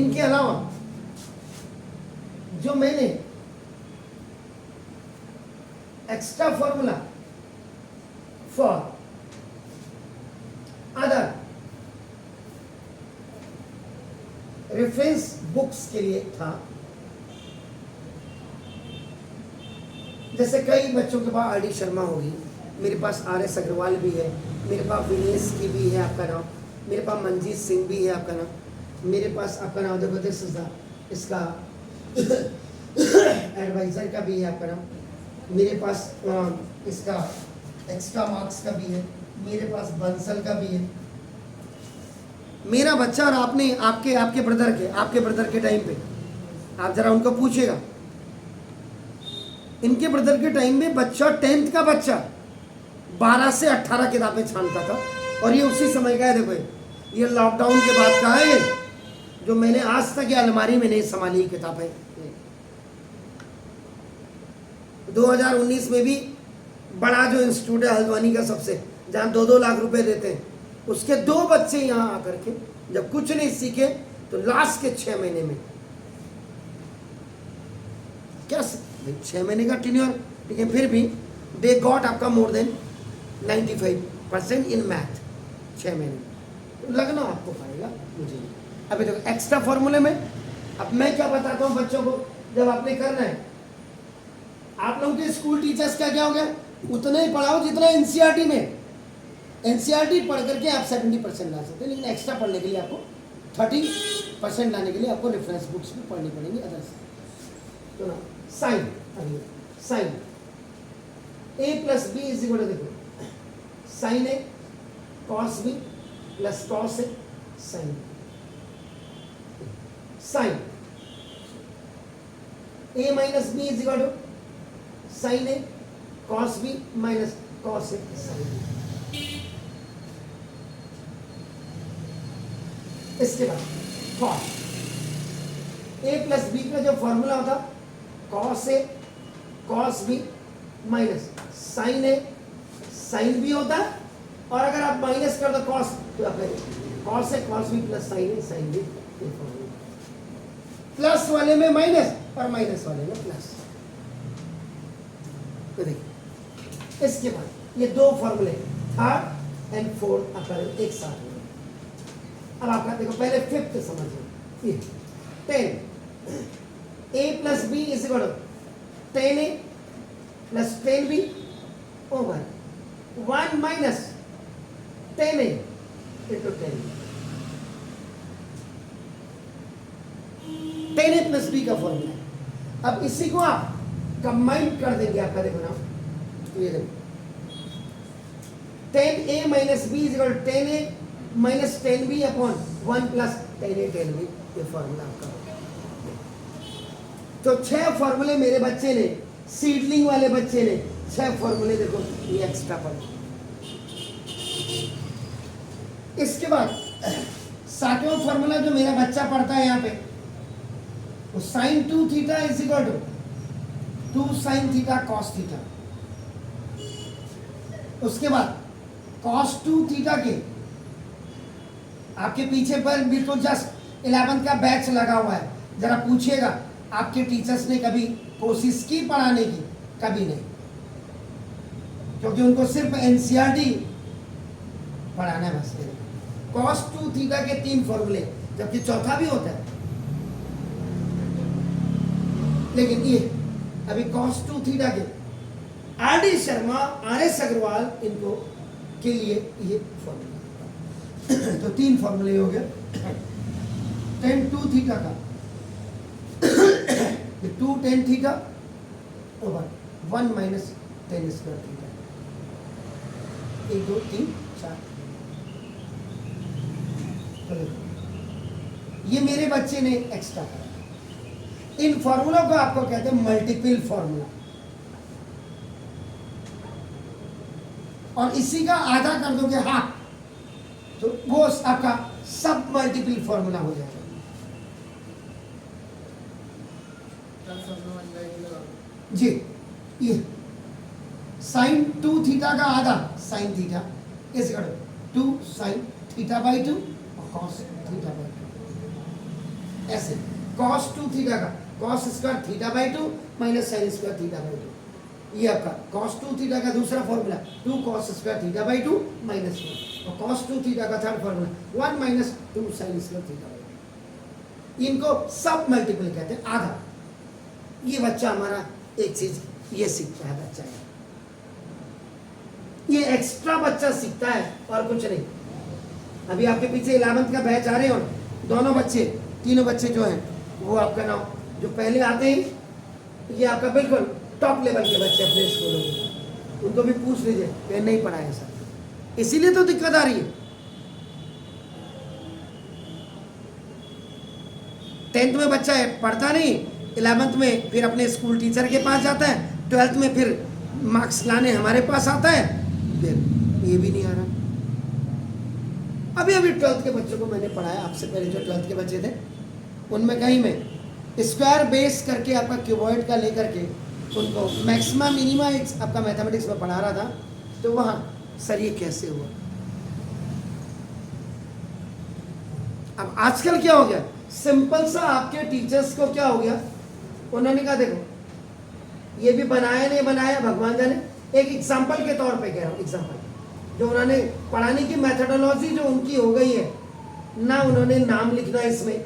इनके अलावा जो मैंने extra formula for other reference books के लिए था, जैसे कई बच्चों के पास आर.डी. शर्मा होगी, मेरे पास R.S. अग्रवाल भी है, मेरे पास विनेश की भी है आपका नाम, मेरे पास मंजीत सिंह भी है आपका नाम, मेरे पास आपका नाम देखो इसका एडवाइजर का भी है आपका नाम, मेरे पास इसका एक्स्ट्रा मार्क्स का भी है, मेरे पास बंसल का भी है। मेरा बच्चा और आपने आपके ब्रदर के टाइम पे आप जरा उनको पूछेगा, इनके ब्रदर के टाइम में बच्चा 10th का बच्चा 12 से 18 किताबें छानता था, और ये उसी समय का है। देखो ये लॉकडाउन के बाद का है, जो मैंने आज तक ये अलमारी में नहीं संभाली किताबें। 2019 में भी बड़ा जो इंस्टीट्यूट है हल्द्वानी का सबसे, जहाँ 2-2 लाख रुपए देते हैं, उसके 2 बच्चे यहाँ आकर के जब कुछ नहीं सीखे तो लास्ट के 6 महीने में क्या 6 महीने का टेन्योर, लेकिन फिर भी दे गॉट आपका मोर देन 95% इन मैथ 6 महीने में। तो लगना आपको पाएगा, मुझे नहीं। अभी देखो एक्स्ट्रा फॉर्मूले में अब मैं क्या बताता हूँ बच्चों को, जब आपने करना है, आप लोगों के स्कूल टीचर्स का क्या हो गया, उतना ही पढ़ाओ जितना एनसीईआरटी में। एनसीईआरटी पढ़ करके आप 70% ला सकते हैं, लेकिन एक्स्ट्रा पढ़ने के लिए आपको 30% लाने के लिए आपको रेफरेंस बुक्स भी पढ़नी पड़ेंगी अदर्स। तो ना साइन, अभी sine a plus b is equal to, देखो sine a cos b plus cos a sine, sine a minus b is equal to sine a cos b minus cos a sine b. इसके बाद cos a plus b का जो formula होता cos a cos b minus sign A sine B होता है, और अगर आप माइनस कर दो कॉस, तो आप cos a cos b plus sine b, plus वाले में माइनस और माइनस वाले में प्लस। तो देखिए इसके बाद ये 2 फॉर्मूले 3rd एंड 4th आपका एक साथ हो। अब आपका देखो पहले 5th समझिए, 10 a plus b is equal to 10a plus 10b over 1 minus 10a into 10a plus b का फॉर्मूला है। अब इसी को आप कंबाइन कर देंगे, आपका देखो ना, ये देखो 10a minus b is equal to 10a minus 10b upon 1 plus 10a 10b, ये फॉर्मूला आपका। तो 6 फॉर्मूले मेरे बच्चे ने, सीडलिंग वाले बच्चे ने 6 फॉर्मूले देखो ये एक्स्ट्रा पढ़े। इसके बाद 7वां फॉर्मूला जो मेरा बच्चा पढ़ता है यहाँ पे, वो sine 2 theta is equal to 2 sine theta cos theta. उसके बाद कॉस 2 थीटा के आपके पीछे पर बिल्कुल जस्ट 11th का बैच लगा हुआ है, जरा पूछिएगा आपके टीचर्स ने कभी कोशिश की पढ़ाने की? कभी नहीं, क्योंकि उनको सिर्फ एनसीईआरटी पढ़ाना है बस। कॉस 2 थीटा के 3 फॉर्मूले, जबकि चौथा भी होता है, लेकिन ये अभी कॉस 2 थीटा के R.D. शर्मा, R.S. अग्रवाल इनको के लिए ये फॉर्मूला। तो 3 फॉर्मूले हो गए। tan 2 थीटा का 2 tan theta over 1 minus tan square theta, 1 2 3 4। ये मेरे बच्चे ने एक्स्ट्रा करा। इन फॉर्मूला को आपको कहते हैं मल्टीपल फॉर्मूला, और इसी का आधा कर दोगे हाफ, तो वो आपका सब मल्टीपल फॉर्मूला हो जाएगा। जी, ये साइन 2 थीटा का आधा sine theta is equal to 2 sine theta by 2 और कॉस थीटा बाई 2। ऐसे cos 2 थीटा का cos square theta by 2 minus sine square theta by 2, ये आपका cos 2 थीटा का दूसरा formula 2 cos square theta by 2 minus 1, और cos 2 थीटा का third formula 1 minus 2 sine square theta by 2। इनको सब मल्टीपल कहते हैं, आधा। ये बच्चा हमारा एक चीज ये सीखता है बच्चा, ये एक्स्ट्रा बच्चा सीखता है और कुछ नहीं। अभी आपके पीछे 11th का बैच आ रहे हो, दोनों बच्चे, तीनों बच्चे जो हैं वो आपका नाम जो पहले आते हैं, ये आपका बिल्कुल टॉप लेवल के बच्चे अपने स्कूलों में, उनको भी पूछ लीजिए कि नहीं पढ़ा है सर, इसीलिए तो दिक्कत आ रही है। 10th में बच्चा है पढ़ता नहीं, 11th में फिर अपने स्कूल टीचर के पास जाता है, 12th में फिर मार्क्स लाने हमारे पास आता है, फिर ये भी नहीं आ रहा। अभी 12th के बच्चों को मैंने पढ़ाया, आपसे पहले जो 12th के बच्चे थे उनमें कहीं में स्क्वायर बेस करके आपका क्यूबॉइड का लेकर के उनको मैक्सिमम मिनिमा एक आपका मैथमेटिक्स में पढ़ा रहा था, तो वहाँ सर ये कैसे हुआ। अब आजकल क्या हो गया, सिंपल सा आपके टीचर्स को क्या हो गया, उन्होंने कहा देखो ये भी बनाया नहीं बनाया भगवान जाने, एक एग्जाम्पल के तौर पे कह रहा हूँ, एग्जाम्पल जो उन्होंने पढ़ाने की मेथोडोलॉजी जो उनकी हो गई है ना, उन्होंने नाम लिखना इसमें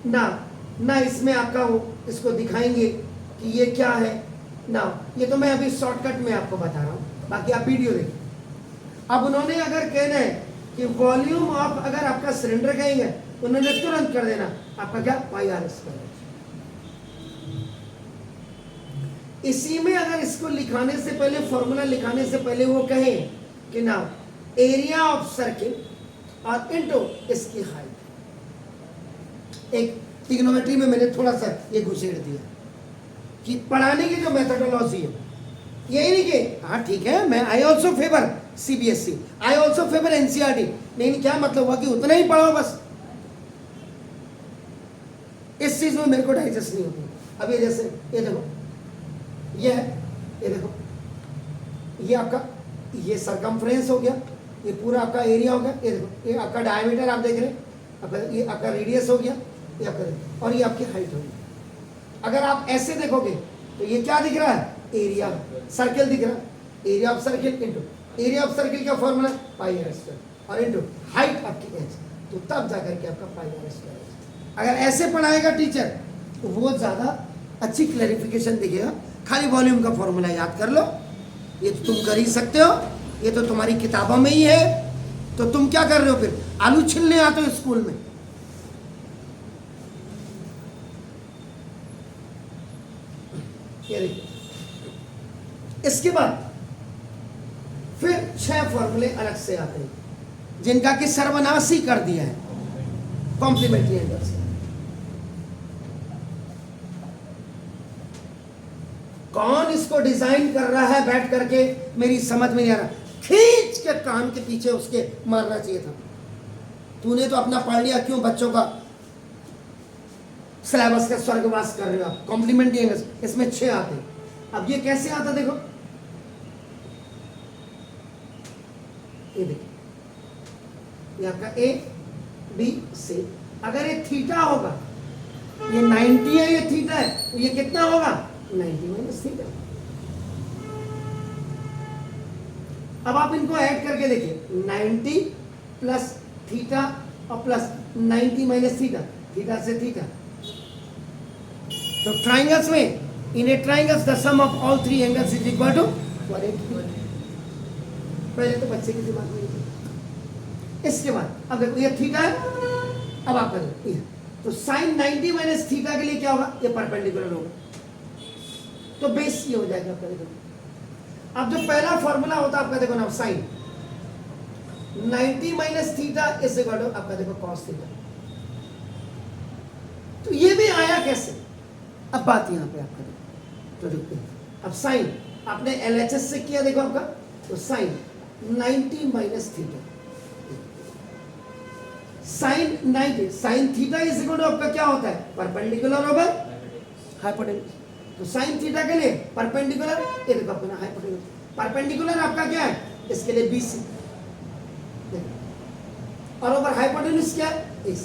ना इसमें आपका वो इसको दिखाएंगे कि ये क्या है ना, ये तो मैं अभी शॉर्टकट में आपको बता रहा हूँ, बाकी आप वीडियो देखिए। अब उन्होंने अगर कहना है कि वॉल्यूम ऑफ, अगर आपका सिलेंडर कहेंगे उन्होंने तुरंत कर देना आपका क्या पाई आर स्क्वायर। इसी में अगर इसको लिखाने से पहले, फॉर्मूला लिखाने से पहले वो कहें कि ना एरिया ऑफ सर्किल और इनटू इसकी हाइट, एक ट्रिग्नोमेट्री में मैंने थोड़ा सा ये घुसेड़ दिया कि पढ़ाने की जो मेथोडोलॉजी है, यही नहीं कि हाँ ठीक है मैं I also favour CBSE, I also favour NCERT, नहीं क्या मतलब हुआ कि उतना ही पढ़ो बस, इस चीज में मेरे को डाइजेस्ट नहीं होती। अब ये जैसे ये देखो, ये है, ये देखो, ये आपका ये सरकमफ्रेंस हो गया, ये पूरा आपका एरिया हो गया, ये देखो ये आपका डायमीटर आप देख रहे हैं, आपका ये आपका रेडियस हो गया, ये आपका, और ये आपकी हाइट होगी। अगर आप ऐसे देखोगे तो ये क्या दिख रहा है, एरिया सर्किल दिख रहा है, area of circle into area of circle का फॉर्मूला पाई आर स्क्वायर और इनटू हाइट आपकी एच, तो तब जाकर के आपका पाई आर स्क्वायर। अगर ऐसे पढ़ाएगा टीचर तो वो ज़्यादा अच्छी क्लैरिफिकेशन दिखेगा। खाली वॉल्यूम का फॉर्मूला याद कर लो, ये तो तुम कर ही सकते हो, ये तो तुम्हारी किताबों में ही है, तो तुम क्या कर रहे हो फिर, आलू छिलने आते हो स्कूल में। ये देखिए, इसके बाद फिर 6 फॉर्मूले अलग से आते हैं जिनका कि सर्वनाश ही कर दिया है कॉम्प्लीमेंट्री एंगल से। कौन इसको डिजाइन कर रहा है बैठ करके, मेरी समझ में नहीं आ रहा, खींच के कान के पीछे उसके मारना चाहिए था। तूने तो अपना पढ़ लिया, क्यों बच्चों का सिलेबस का स्वर्गवास कर रहे हो आप। कॉम्प्लीमेंट्री एंगल्स इसमें 6 आते हैं। अब ये कैसे आता देखो, ये देखिए ये आपका ए बी सी, अगर ये थीटा होगा, ये 90 है, ये थीटा है, तो ये कितना होगा 90 माइनस थीटा। अब आप इनको ऐड करके देखिए, 90 प्लस थीटा और प्लस 90 माइनस थीटा, थीटा से थीटा। तो ट्राइंगल्स में, in a triangles the sum of all 3 angles is equal to 180। पहले तो बच्चे के दिमाग में ये। इसके बाद अब देखो ये थीटा है, अब आप करो ये, तो साइन 90 माइनस थीटा के लिए क्या होगा, ये परपेंडिकुलर होगा, तो बेस ये हो जाएगा आपका। देखो अब जो पहला फॉर्मूला होता है आपका, देखो ना sine 90 minus theta is equal to आपका देखो कॉस थीटा। तो ये भी आया कैसे, अब बात यहां पे आपका देखो, तो देखो अब साइन आपने एलएचएस से किया, देखो आपका तो sine 90 minus theta, sine 90 sine theta is equal to आपका क्या होता है, परपेंडिकुलर ओवर हाइपोटेन्यूज। तो साइन थीटा के लिए परपेंडिकुलर, ये देखो अपना हाइपोटेन्यूज, परपेंडिकुलर आपका क्या है, इसके लिए बीसी, और ओवर हाइपोटेन्यूज क्या है, AC।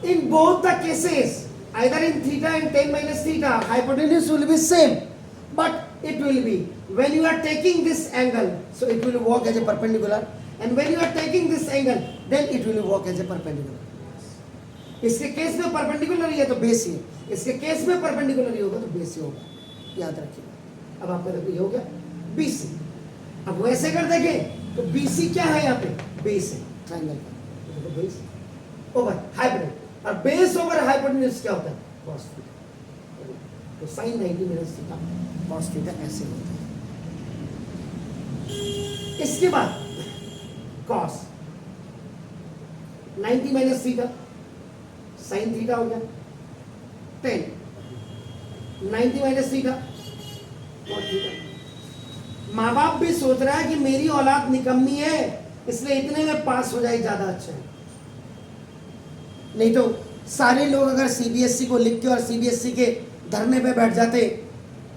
In both the cases, either in theta and tan minus theta, hypotenuse will be same, but it will be when you are taking this angle, so it will walk as a perpendicular, and when you are taking this angle, then it will walk as a perpendicular. इसके case में perpendicular ही है तो base ही है, इसके case में perpendicular ही होगा तो base ही होगा, याद रखिएगा। अब आपका देखो ये हो गया BC। अब वैसे कर देखें तो BC क्या है यहाँ पे, बेस है ट्रायंगल का, तो बेस ओवर हाइपोटेन्यूज, और बेस ओवर हाइपोटेन्यूज क्या होता है, cos थीटा। तो sin 90 minus theta cos theta ऐसे होता है। इसके बाद cos 90 minus theta sine theta हो गया, 10 90 माइनस थीटा और थीटा। माँ बाप भी सोच रहा है कि मेरी औलाद निकम्मी है इसलिए इतने में पास हो जाए ज्यादा अच्छा है, नहीं तो सारे लोग अगर सीबीएसई को लिख के और सीबीएसई के धरने पे बैठ जाते,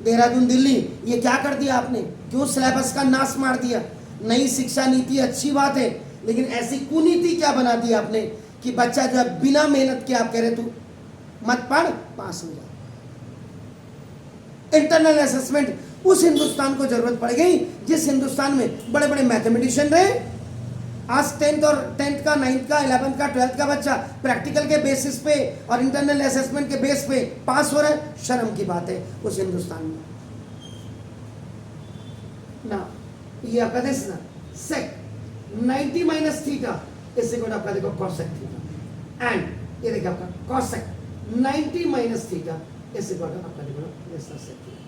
देहरादून दिल्ली ये क्या कर दिया आपने, क्यों सिलेबस का नाश मार दिया, नई शिक्षा नीति अच्छी बात है लेकिन ऐसी कुनीति क्या बना दी आपने कि बच्चा जो है बिना मेहनत के आप कह रहे तू मत पढ़ पास हो जा। इंटरनल असेसमेंट उस हिंदुस्तान को जरूरत पड़ गई जिस हिंदुस्तान में बड़े बड़े मैथमेटिशियन रहे। आज 10th और 10th का 9th का 11th का 12th का बच्चा प्रैक्टिकल के बेसिस पे और इंटरनल असेसमेंट के बेस पे पास हो रहा है, शर्म की बात है उस हिंदुस्तान में ना। ये आपका देश ना सेक 90 माइनस थीटा इससे को आपका देखो कॉसेक थीटा, एंड ये देखिए आपका कॉसेक 90 माइनस थीटा इससे को आपका देखो सेक थीटा।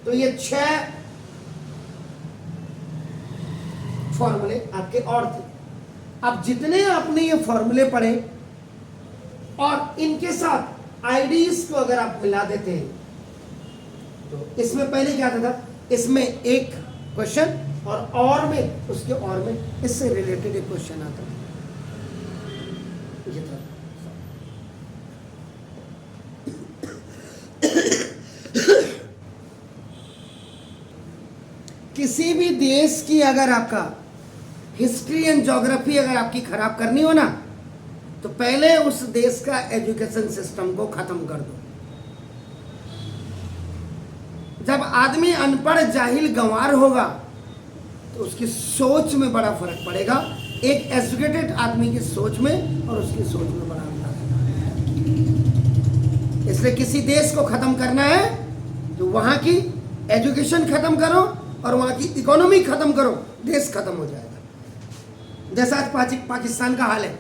तो ये 6 फॉर्मूले आपके और थे। अब जितने आपने ये फॉर्मूले पढ़े और इनके साथ आईडीज को अगर आप मिला देते हैं तो इसमें पहले क्या था, इसमें एक क्वेश्चन और में उसके और में इससे रिलेटेड एक क्वेश्चन आता है, ये था। किसी भी देश की अगर आपका हिस्ट्री एंड ज्योग्राफी अगर आपकी खराब करनी हो ना तो पहले उस देश का एजुकेशन सिस्टम को खत्म कर दो। जब आदमी अनपढ़ जाहिल गंवार होगा तो उसकी सोच में बड़ा फर्क पड़ेगा, एक एजुकेटेड आदमी की सोच में और उसकी सोच में बड़ा अंतर है। इसलिए किसी देश को खत्म करना है तो वहां की एजुकेशन खत्म करो और वहां की इकोनॉमी खत्म करो, देश खत्म हो जाएगा। जैसा आज पाकिस्तान का हाल है,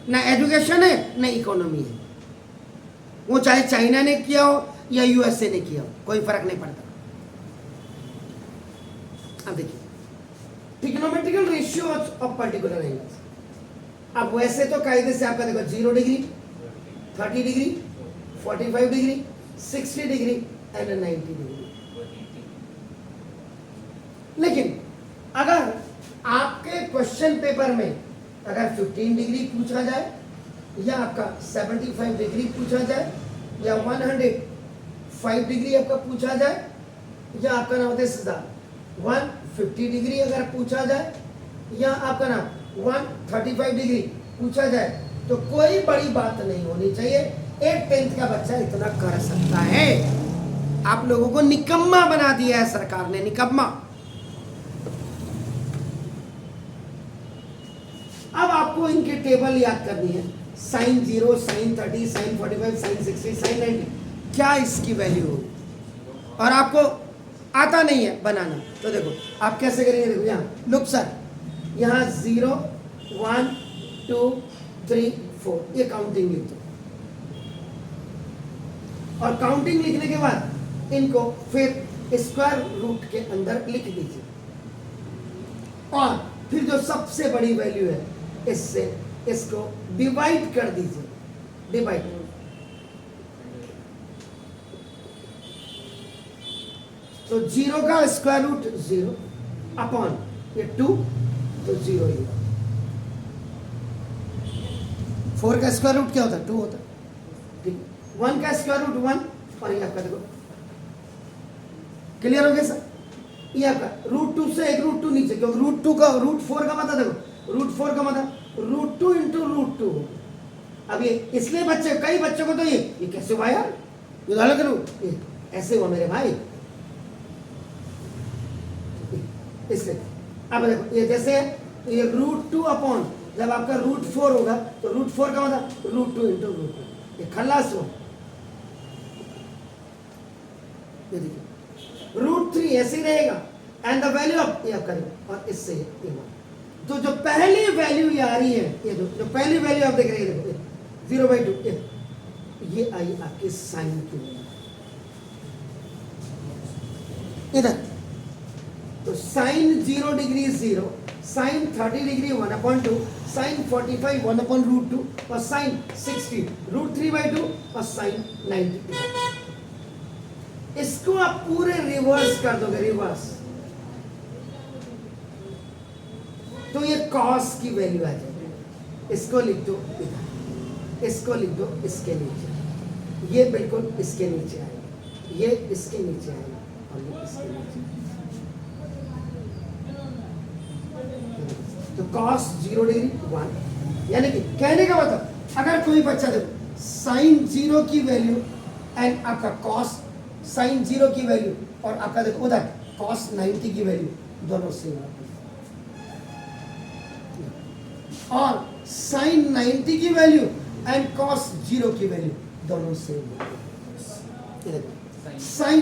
ना एजुकेशन है ना इकोनॉमी है, वो चाहे चाइना ने किया हो या यूएसए ने किया हो कोई फर्क नहीं पड़ता। अब देखिए trigonometrical ratio of particular angles. अब वैसे तो कायदे से आपका देखो 0 degree, 30 degree, 45 degree, 60 degree and 90 degree. लेकिन अगर आपके क्वेश्चन पेपर में अगर 15 डिग्री पूछा जाए या आपका 75 डिग्री पूछा जाए या 105 डिग्री आपका पूछा जाए या आपका नाम होता है 150 डिग्री अगर पूछा जाए या आपका नाम 135 डिग्री पूछा जाए तो कोई बड़ी बात नहीं होनी चाहिए। एक 10th का बच्चा इतना कर सकता है। आप लोगों को निकम्मा बना दिया है सरकार ने, निकम्मा। अब आपको इनके टेबल याद करनी है, sine 0, sine 30, sine 45, sine 60, sine 90, क्या इसकी वैल्यू होगी। और आपको आता नहीं है बनाना तो देखो आप कैसे करेंगे। देखो यहाँ लुक सर, यहाँ 0, 1, 2, 3, 4 ये काउंटिंग लिख दो और काउंटिंग लिखने के बाद इनको फिर स्क्वायर रूट के अंदर लिख दीजिए और फिर जो सबसे बड़ी वैल्यू है इससे इसको डिवाइड कर दीजिए, डिवाइड। तो 0 का स्क्वायर रूट 0 अपॉन ये 2 तो 0 ही। 4 का स्क्वायर रूट क्या होता है, 2 होता है, ठीक। 1 का स्क्वायर रूट 1 और ये आपका देखो क्लियर हो गया सर। ये आपका रूट 2 से एक रूट 2 नीचे, क्योंकि रूट 2 का रूट 4 का मतलब देखो रूट 4 का मतलब रूट 2 इंटू रूट 2 अब ये इसलिए बच्चे, कई बच्चों को तो ये कैसे हुआ यार, ये अलग करूँ, ऐसे हुआ मेरे भाई, इसलिए। अब देखो ये जैसे ये √2 अपॉन, जब आपका √4 होगा तो √4 का मतलब √2 इंटू √2, ये खल्लास हुआ। ये देखिए √3 ऐसे ही रहेगा, एंड द वैल्यू ऑफ ये आपका, और इससे ये तो जो पहली वैल्यू ये आ रही है, ये जो पहली वैल्यू आप देख रहे हैं, देखो 0/2, ये आई आपके साइन की वैल्यू इधर। तो sine 0 degree 0, sine 30 degree 1/2, sine 45 1/√2, और साइन 60 √3/2, और साइन 90। इसको आप पूरे रिवर्स कर दोगे, रिवर्स, तो ये कॉस की वैल्यू आ जाएगी। इसको लिख दो इधर, इसको लिख दो इसके नीचे, ये बिल्कुल इसके नीचे आएगा, ये इसके नीचे आएगा, और ये इसके नीचे। तो कॉस 0 डिग्री 1, यानी कि कहने का मतलब, अगर कोई बच्चा देखो साइन 0 की वैल्यू एंड आपका कॉस साइन 0 की वैल्यू, और आपका देखो उधर कॉस 90 की वैल्यू, दोनों सेम है, और साइन 90 की वैल्यू एंड कॉस 0 की वैल्यू दोनों सेम है। साइन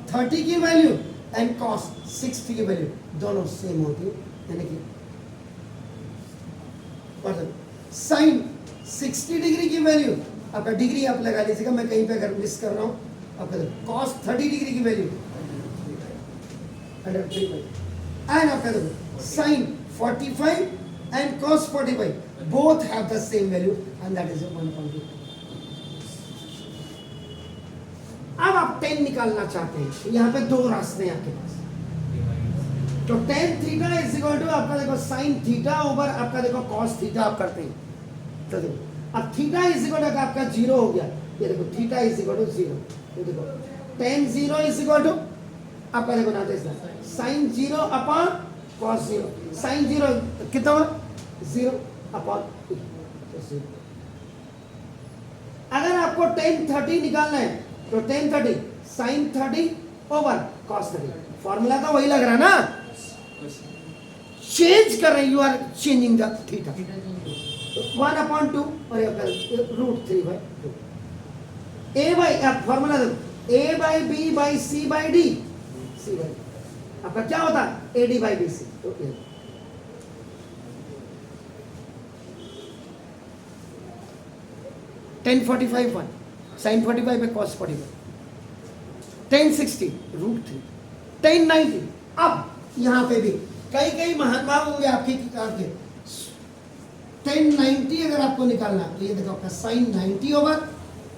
30 की वैल्यू एंड कॉस 60 की वैल्यू दोनों सेम होती है, यानी कि साइन 60 डिग्री की वैल्यू, आपका डिग्री आप लगा लीजिएगा, मैं कहीं पे अगर मिस कर रहा हूँ, आपका कॉस 30 डिग्री की वैल्यू एंड आपका देखो sign 45 and cos 45 both have the same value and that is 1.2। अब आप 10 निकालना चाहते हैं, तो यहाँ पे दो रास्ते हैं आपके पास। तो tan theta is equal to आपका देखो साइन थीटा ओवर आपका देखो cos थीटा आप करते हैं। तो देखो अब थीटा इज इक्वल टू आपका 0 हो गया, ये देखो थीटा इज इक्वल टू 0, ये देखो tan 0 इज इक्वल टू आपका देखो ना साइन 0 अपॉन cos 0, साइन 0 कितना हुआ 0 अपॉन 0। अगर आपको tan 30 निकालना है तो tan 30 sine 30 over cos 30, formula तो वही लग रहा ना, चेंज कर रहे, you are changing the theta, 1/2 और √3/2। a बाई, आप फॉर्मूला देखो, a/b/c/d, c/d आपका क्या होता है AD/BC। तो tan 45 1, sin 45 पे cos 45, tan 60 √3, tan 90। अब यहाँ पे भी कई कई महानुभाव होंगे आपके tan 90 अगर आपको निकालना, तो ये देखो आपका sin 90 ओवर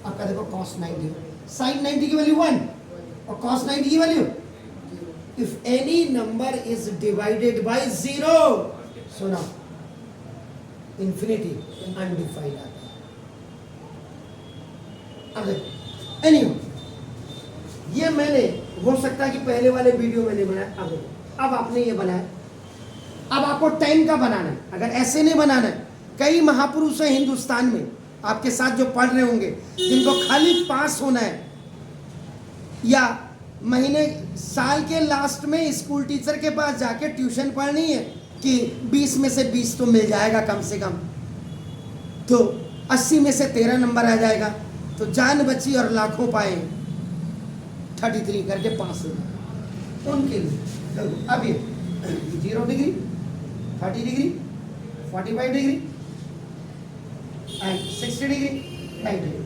आपका देखो cos 90, sin 90 की वैल्यू 1 और cos 90 की value, if any number is divided by 0, so now infinity undefined आता है। अब देखो anyway, ये मैंने हो सकता है कि पहले वाले वीडियो मैंने बनाया, अब आपने ये बनाया, अब आपको 10 का बनाना है। अगर ऐसे नहीं बनाना है, कई महापुरुष हैं हिंदुस्तान में आपके साथ जो पढ़ रहे होंगे, जिनको खाली पास होना है, या महीने साल के लास्ट में स्कूल टीचर के पास जाके ट्यूशन पढ़नी है कि 20 में से 20 तो मिल जाएगा कम से कम, तो 80 में से 13 नंबर आ जाएगा, तो जान बची और लाखों पाए, 33 करके पास हो जाए उनके लिए। अब ये 0 degree 30 degree 45 degree and 60 degree 90 degree.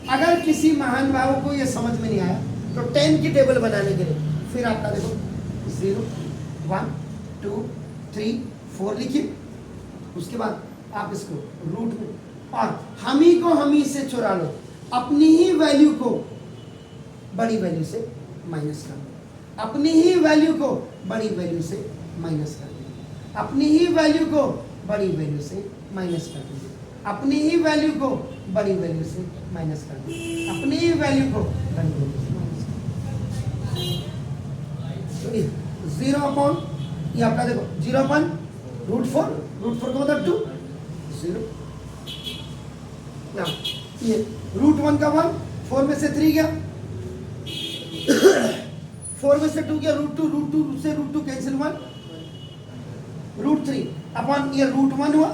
अगर किसी महान भाव को ये समझ में नहीं आया, तो 10 की टेबल बनाने के लिए फिर आपका देखो 0 1 2 3 4 लिखिए, उसके बाद आप इसको रूट में, और हम ही को हम ही से चुरा लो, अपनी ही वैल्यू को बड़ी वैल्यू से माइनस कर दो, अपनी ही वैल्यू को बड़ी वैल्यू से माइनस कर दो, अपनी ही वैल्यू को बड़ी वैल्यू से माइनस कर दो, अपनी ही वैल्यू को बड़ी वैल्यू से माइनस कर दो, अपनी ही वैल्यू को बड़ी वैल्यू से माइनस कर दो। 0 अपॉन ये आपका देखो 0 अपॉन √4 का मतलब 2 0 ना ये √1 का 1, 4 में से 3 गया, 4 में से 2 गया, √2 से √2 कैंसिल 1, √3 अपॉन ये √1 हुआ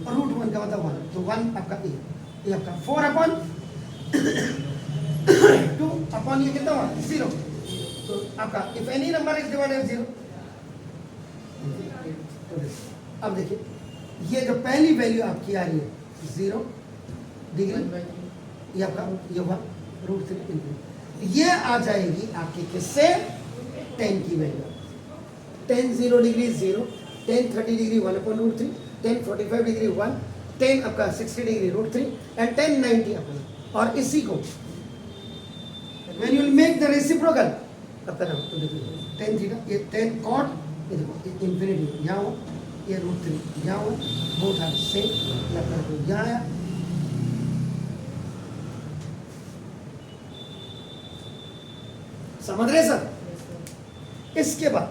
और √1 का मतलब 1, तो 1 आपका ये आपका 4 अपॉन 2 अपॉन ये कितना हुआ 0, तो आपका if any number is divided 0। अब देखिए ये जो पहली वैल्यू आपकी आ रही है 0 डिग्री, ये आपका ये हुआ √3, ये आ जाएगी आपकी किससे 10 की value, 10 0 degree 0, 10 30 degree 1 upon √3, 10 45 degree 1, 10 आपका 60 डिग्री √3 एंड 10 90 अपॉन। और इसी को when you will make the reciprocal आपका नाम तो देखिए 10 थीटा, ये 10 cot, ये देखो इंफिनिटी यहाँ हुआ, ये √3 यहाँ हुआ, बोथ आर सेम, लगता है यहाँ आया। समझ रहे सर? इसके बाद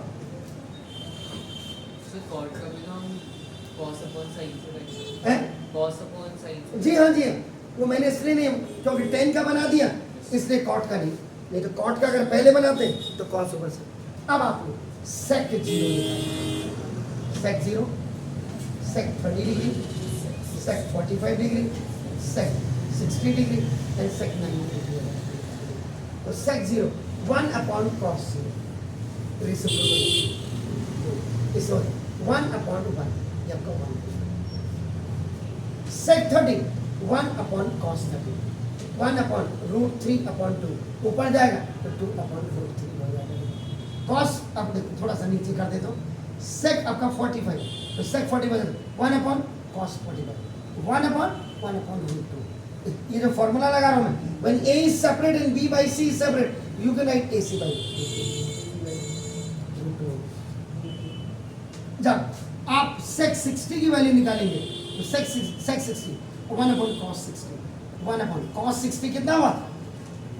जी हाँ जी हाँ, वो मैंने इसलिए नहीं, क्योंकि 10 का बना दिया इसलिए कॉट का नहीं तो कॉट का अगर पहले बनाते तो कॉस ऊपर से। अब आप लोग sec 0 sec 0, sec 30 degree, sec 45 degree, sec 60 degree and sec 90 degree. तो सेक 0 1 अपॉन कॉस 0 रेसिप्रोकल, इस 1 अपॉन 1 ये आपका 1। सेक 30 1 अपॉन कॉस 30, 1 अपॉन √3 अपॉन 2 ऊपर जाएगा तो 2 अपॉन √3 हो जाएगा। कॉस अब देखो थोड़ा सा नीचे कर देता हूँ, सेक आपका 45, तो सेक 45 1 अपॉन कॉस 45, 1 अपॉन √2। ये जो फॉर्मूला लगा रहा हूँ मैं, when a is separate and b by c is separate, you can write ac by √2। जब आप सेक 60 की वैल्यू निकालेंगे तो सेक 60 1 अपॉन कॉस 60, 1 अपॉन कॉस 60 कितना हुआ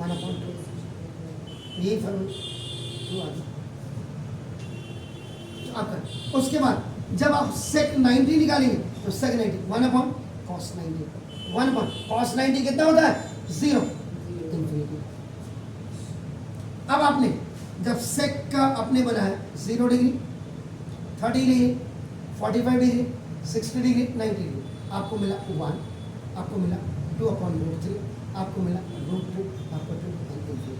1 अपॉन 2, यही फॉर्मूला। आपका उसके बाद जब आप सेक 90 निकालेंगे तो सेक 90 1 अपॉन कॉस 90, 1 अपॉन कॉस 90 कितना होता है 0 इंफिनिटी। अब आपने जब सेक का आपने बनाया 0 degree 30 degree 45 degree 60 degree 90 degree, आपको मिला 1, आपको मिला 2 अपॉन √3, आपको मिला √2, आपको 2 इंफिनिटी।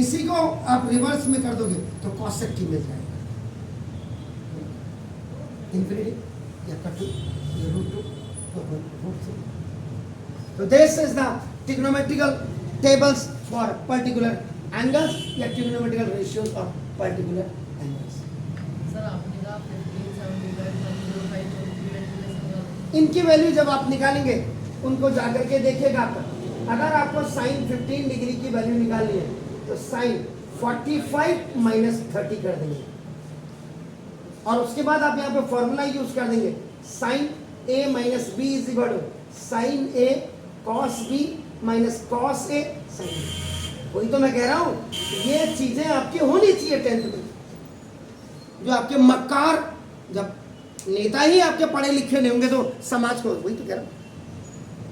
इसी को आप रिवर्स में कर दोगे तो कॉस सेक मिल जाएगा इंफिनिटी या कट 2 ये √2 अपॉन √3। तो this is the trigonometrical tables for particular angles या trigonometrical ratios of particular angles। Sir आपने कहा 15 इनकी वैल्यू जब आप निकालेंगे उनको जाकर के देखिएगा आप, अगर आपको साइन 15 डिग्री की वैल्यू निकालनी है तो साइन 45 माइनस 30 कर देंगे और उसके बाद आप यहाँ पे फॉर्मूला यूज कर देंगे sine a minus b is equal to sine a cos b minus cos a sine b। वही तो मैं कह रहा हूँ, ये चीजें आपकी होनी चाहिए 10th में। जो आपके मक्कार जब नेता ही आपके पढ़े लिखे नहीं होंगे तो समाज को, वही तो कह रहा हूँ।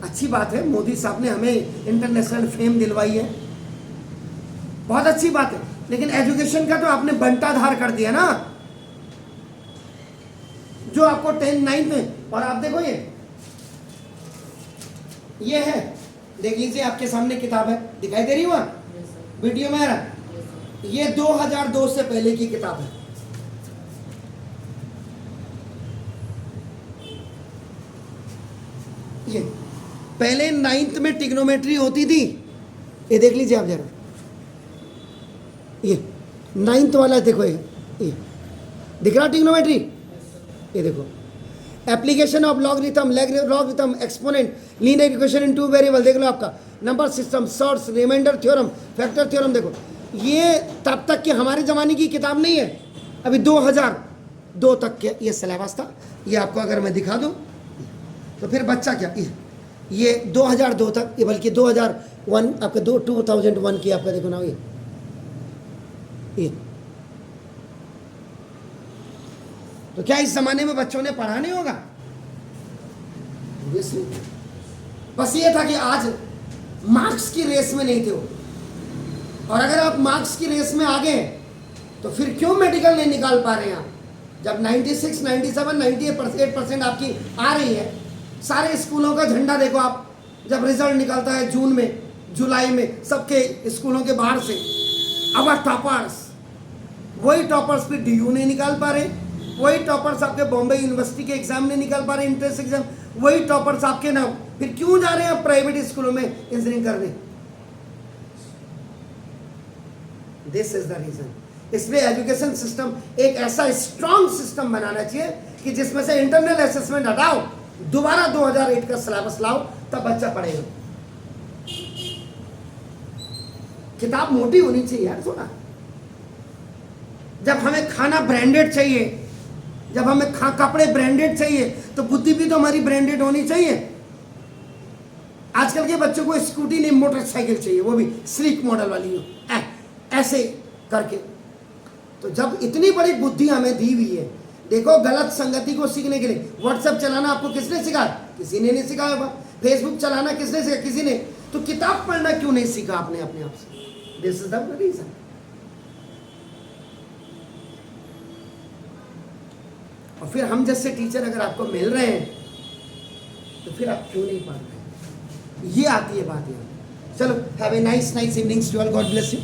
अच्छी बात है मोदी साहब ने हमें इंटरनेशनल फेम दिलवाई है, बहुत अच्छी बात है, लेकिन एजुकेशन का तो आपने बंटाधार कर दिया ना, जो आपको 10th 9th में। और आप देखो ये है, देख लीजिए आपके सामने किताब है, दिखाई दे रही हुआ वीडियो में आ रहा, ये 2002 से पहले की किताब है। ये पहले 9th में ट्रिग्नोमेट्री होती थी, ये देख लीजिए आप जरा, ये 9th वाला देखो, ये दिख रहा ट्रिग्नोमेट्री, ये देखो application of logarithm, logarithm, exponent, linear equation in 2 variable, देख लो आपका number system, surds, remainder theorem, factor theorem. देखो ये तब तक के हमारे ज़माने की किताब नहीं है, अभी 2002 तक के ये सिलेबस था। ये आपको अगर मैं दिखा दूँ तो फिर बच्चा क्या, ये 2002 तक, ये बल्कि 2001 आपका 2001 की आपका देखो ना, ये तो क्या इस जमाने में बच्चों ने पढ़ा नहीं होगा? बस ये था कि आज मार्क्स की रेस में नहीं थे वो, और अगर आप मार्क्स की रेस में आ गए तो फिर क्यों मेडिकल नहीं निकाल पा रहे हैं आप? जब 96, 97, 98% आपकी आ रही है, सारे स्कूलों का झंडा देखो आप, जब रिजल्ट निकलता है जून में, जुलाई में, सबके स्कूलों के बाहर से अवर टॉपर्स, वही टॉपर्स फिर DU नहीं निकाल पा रहे, वही टॉपर्स आपके बॉम्बे यूनिवर्सिटी के एग्जाम नहीं निकाल पा रहे, इंट्रेंस एग्जाम, वही टॉपर्स आपके ना, फिर क्यों जा रहे हैं आप प्राइवेट स्कूलों में इंजीनियरिंग करने? This is the reason. इसलिए एजुकेशन सिस्टम एक ऐसा स्ट्रॉन्ग सिस्टम बनाना चाहिए कि जिसमें से इंटरनल असेसमेंट हटाओ, दोबारा 2008 का सिलेबस लाओ, तब बच्चा पढ़ेगा। किताब मोटी होनी चाहिए यार थोड़ा। जब हमें खाना ब्रांडेड चाहिए, जब हमें कपड़े ब्रांडेड चाहिए, तो बुद्धि भी तो हमारी ब्रांडेड होनी चाहिए। आजकल के बच्चों को स्कूटी नहीं, मोटरसाइकिल चाहिए, वो भी स्लीक मॉडल वाली हो, ऐसे करके। तो जब इतनी बड़ी बुद्धि हमें दी हुई है, देखो गलत संगति को सीखने के लिए व्हाट्सएप चलाना आपको किसने सिखाया? किसी ने नहीं सिखाया होगा। फेसबुक चलाना किसने सिखाया? किसी ने। तो किताब पढ़ना क्यों नहीं सीखा आपने अपने आप से? This is the reason. और फिर हम जैसे टीचर अगर आपको मिल रहे हैं तो फिर आप क्यों नहीं पढ़ रहे? ये आती है बात यहाँ। चलो, have a nice evening to all, God bless you.